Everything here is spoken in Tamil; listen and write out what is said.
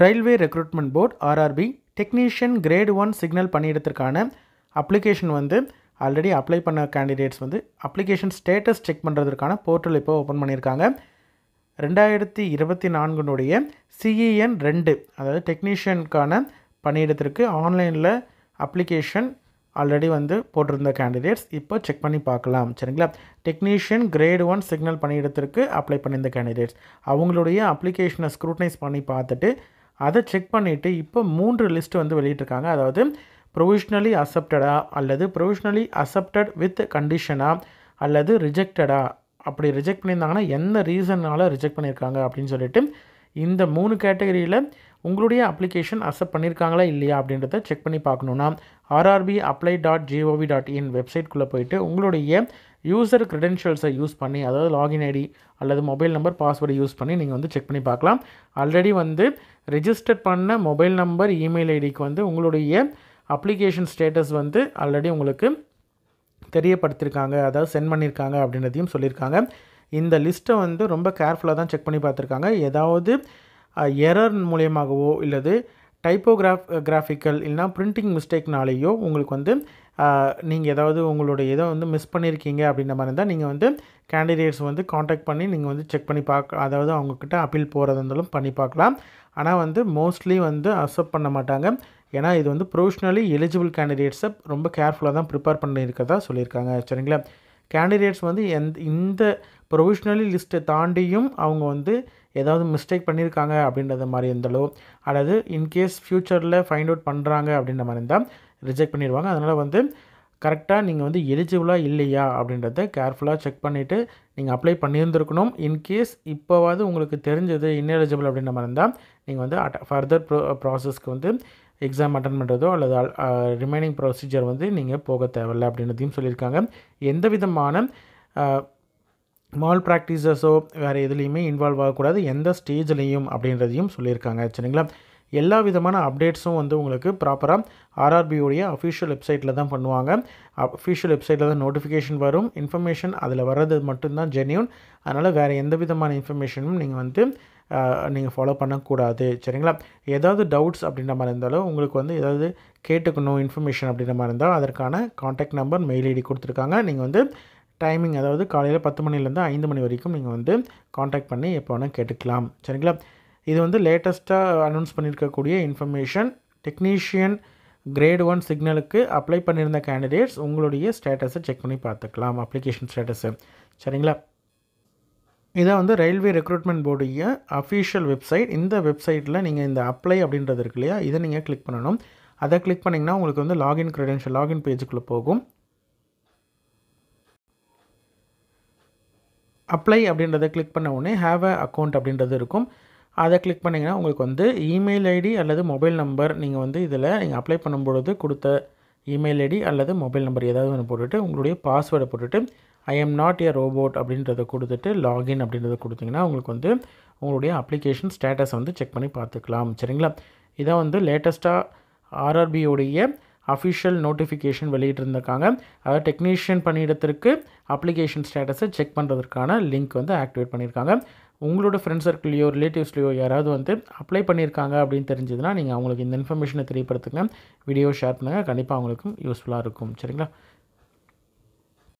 Railway recruitment board RRB technician grade 1 signal பணியிடத்திற்கான அப்ளிகேஷன் வந்து ஆல்ரெடி அப்ளை பண்ண கேண்டிடேட்ஸ் வந்து அப்ளிகேஷன் ஸ்டேட்டஸ் செக் பண்ணுறதுக்கான போர்ட்டல் இப்போ ஓப்பன் பண்ணியிருக்காங்க. 2024 CEN 2 அதாவது டெக்னீஷியனுக்கான பணியிடத்திற்கு ஆன்லைனில் அப்ளிகேஷன் ஆல்ரெடி வந்து போட்டிருந்த கேண்டிடேட்ஸ் இப்போ செக் பண்ணி பார்க்கலாம். சரிங்களா, டெக்னீஷியன் கிரேட் 1 சிக்னல் பணியிடத்திற்கு அப்ளை பண்ணியிருந்த கேண்டிடேட்ஸ் அவங்களுடைய அப்ளிகேஷனை ஸ்க்ரூட்னைஸ் பண்ணி பார்த்துட்டு அதை செக் பண்ணிவிட்டு இப்போ 3 லிஸ்ட் வந்து வெளியிட்டிருக்காங்க. அதாவது ப்ரொவிஷ்னலி அக்செப்டடா அல்லது ப்ரொவிஷ்னலி அக்செப்டட் வித் கண்டிஷனா அல்லது ரிஜெக்டடா, அப்படி ரிஜெக்ட் பண்ணியிருந்தாங்கன்னா எந்த ரீசனால் ரிஜெக்ட் பண்ணியிருக்காங்க அப்படின்னு சொல்லிட்டு இந்த 3 கேட்டகரியில் உங்களுடைய அப்ளிகேஷன் அக்செப்ட் பண்ணியிருக்காங்களா இல்லையா அப்படின்றத செக் பண்ணி பார்க்கணுன்னா rrbapply.gov.in வெப்சைட்குள்ளே போயிட்டு உங்களுடைய யூசர் க்ரெடென்ஷியல்ஸை யூஸ் பண்ணி, அதாவது லாகின் ஐடி அல்லது மொபைல் நம்பர் பாஸ்வேர்டு யூஸ் பண்ணி நீங்கள் வந்து செக் பண்ணி பார்க்கலாம். ஆல்ரெடி வந்து ரெஜிஸ்டர் பண்ண மொபைல் நம்பர் இமெயில் ஐடிக்கு வந்து உங்களுடைய அப்ளிகேஷன் ஸ்டேட்டஸ் வந்து ஆல்ரெடி உங்களுக்கு தெரியப்படுத்தியிருக்காங்க, அதாவது சென்ட் பண்ணியிருக்காங்க அப்படின்றதையும் சொல்லியிருக்காங்க. இந்த லிஸ்ட்டை வந்து ரொம்ப கேர்ஃபுல்லாக தான் செக் பண்ணி பார்த்துருக்காங்க. ஏதாவது எரர் மூலியமாகவோ இல்லது டைப்போகிராஃபிக்கல் இல்லைனா பிரிண்டிங் மிஸ்டேக்னாலேயோ உங்களுக்கு வந்து நீங்கள் ஏதாவது உங்களுடைய இதை வந்து மிஸ் பண்ணியிருக்கீங்க அப்படின்ற மாதிரி இருந்தால் நீங்கள் வந்து கேண்டிடேட்ஸ் வந்து காண்டாக்ட் பண்ணி நீங்கள் வந்து செக் பண்ணி அதாவது அவங்கக்கிட்ட அப்பீல் போகிறதா இருந்தாலும் பண்ணி பார்க்கலாம். ஆனால் வந்து மோஸ்ட்லி வந்து அக்செப்ட் பண்ண மாட்டாங்க. ஏன்னா இது வந்து ப்ரொவிஷ்னலி எலிஜிபிள் கேண்டிடேட்ஸை ரொம்ப கேர்ஃபுல்லாக தான் ப்ரிப்பேர் பண்ணியிருக்கதா சொல்லியிருக்காங்க. சரிங்களா, கேண்டிடேட்ஸ் வந்து இந்த ப்ரொவிஷ்னலி லிஸ்ட்டை தாண்டியும் அவங்க வந்து ஏதாவது மிஸ்டேக் பண்ணியிருக்காங்க அப்படின்றத மாதிரி இருந்தாலோ அல்லது இன்கேஸ் ஃப்யூச்சரில் ஃபைண்ட் அவுட் பண்ணுறாங்க அப்படின்ற மாதிரி இருந்தால் ரிஜெக்ட் பண்ணிடுவாங்க. அதனால் வந்து கரெக்டாக நீங்கள் வந்து எலிஜிபிளாக இல்லையா அப்படின்றத கேர்ஃபுல்லாக செக் பண்ணிவிட்டு நீங்கள் அப்ளை பண்ணியிருந்துருக்கணும். இன்கேஸ் இப்போவாது உங்களுக்கு தெரிஞ்சது இன்எலிஜிபிள் அப்படின்ற மாதிரி இருந்தால் நீங்கள் வந்து ஃபர்தர் ப்ராசஸ்க்கு வந்து எக்ஸாம் அட்டன் பண்ணுறதோ அல்லது ரிமைனிங் ப்ரொசீஜர் வந்து நீங்கள் போக தேவையில்லை அப்படின்றதையும் சொல்லியிருக்காங்க. எந்த விதமான மால் ப்ராக்டிஸஸோ வேறு எதுலேயுமே இன்வால்வ் ஆகக்கூடாது எந்த ஸ்டேஜ்லேயும் அப்படின்றதையும் சொல்லியிருக்காங்க. சரிங்களா, எல்லா விதமான அப்டேட்ஸும் வந்து உங்களுக்கு ப்ராப்பராக ஆர்ஆர்பியோடைய அஃபிஷியல் வெப்சைட்டில் தான் பண்ணுவாங்க. அஃபிஷியல் வெப்சைட்டில் தான் நோட்டிஃபிகேஷன் வரும். இன்ஃபர்மேஷன் அதில் வர்றது மட்டும்தான் ஜென்யூன். அதனால் வேறு எந்த விதமான இன்ஃபர்மேஷனும் நீங்கள் வந்து நீங்கள் ஃபாலோ பண்ணக்கூடாது. சரிங்களா, ஏதாவது டவுட்ஸ் அப்படின்ற மாதிரி இருந்தாலும் உங்களுக்கு வந்து ஏதாவது கேட்டுக்கணும் இன்ஃபர்மேஷன் அப்படின்ற மாதிரி இருந்தால் அதற்கான காண்டாக்ட் நம்பர் மெயில் ஐடி கொடுத்துருக்காங்க. நீங்கள் வந்து டைமிங் அதாவது காலையில் 10 மணிலேருந்து 5 மணி வரைக்கும் நீங்கள் வந்து காண்டாக்ட் பண்ணி எப்போ வேணால் கேட்டுக்கலாம். சரிங்களா, இது வந்து லேட்டஸ்ட்டாக அனௌன்ஸ் பண்ணியிருக்கக்கூடிய இன்ஃபர்மேஷன். டெக்னீஷியன் கிரேட் 1 சிக்னலுக்கு அப்ளை பண்ணியிருந்த கேண்டிடேட்ஸ் உங்களுடைய ஸ்டேட்டஸை செக் பண்ணி பார்த்துக்கலாம், அப்ளிகேஷன் ஸ்டேட்டஸு. சரிங்களா, இதான் வந்து ரயில்வே ரெக்ரூட்மெண்ட் போர்டுடைய அஃபிஷியல் வெப்சைட். இந்த வெப்சைட்டில் நீங்கள் இந்த அப்ளை அப்படின்றது இருக்கு இல்லையா, இதை நீங்கள் கிளிக் பண்ணணும். அதை கிளிக் பண்ணிங்கன்னா உங்களுக்கு வந்து லாகின் க்ரெடென்ஷியல் லாகின் பேஜுக்குள்ளே போகும். அப்ளை அப்படின்றத கிளிக் பண்ண உடனே ஹேவ் அ அக்கௌண்ட் அப்படின்றது இருக்கும். அதை கிளிக் பண்ணிங்கன்னா உங்களுக்கு வந்து இமெயில் ஐடி அல்லது மொபைல் நம்பர் நீங்கள் வந்து இதில் நீங்கள் அப்ளை பண்ணும்பொழுது கொடுத்த இமெயில் ஐடி அல்லது மொபைல் நம்பர் ஏதாவது ஒன்று போட்டுட்டு உங்களுடைய பாஸ்வேர்டை போட்டுட்டு I am not a robot அப்படின்றத கொடுத்துட்டு லாகின் அப்படின்றத கொடுத்தீங்கன்னா உங்களுக்கு வந்து உங்களுடைய அப்ளிகேஷன் ஸ்டேட்டஸை வந்து செக் பண்ணி பார்த்துக்கலாம். சரிங்களா, இதை வந்து லேட்டஸ்ட்டாக ஆர்ஆர்பியோடைய அஃபிஷியல் நோட்டிஃபிகேஷன் வெளியிட்டிருந்திருக்காங்க. அதாவது டெக்னீஷியன் பணியிடத்திற்கு அப்ளிகேஷன் ஸ்டேட்டஸை செக் பண்ணுறதுக்கான லிங்க் வந்து ஆக்டிவேட் பண்ணியிருக்காங்க. உங்களோட ஃப்ரெண்ட்ஸ் சர்க்கிள்லையோ ரிலேட்டிவ்ஸ்லையோ யாராவது வந்து அப்ளை பண்ணியிருக்காங்க அப்படின்னு தெரிஞ்சதுன்னா நீங்கள் அவங்களுக்கு இந்த இன்ஃபர்மேஷனை தெரியப்படுத்துங்க, வீடியோ ஷேர் பண்ணுங்கள், கண்டிப்பாக அவங்களுக்கும் யூஸ்ஃபுல்லாக இருக்கும். சரிங்களா.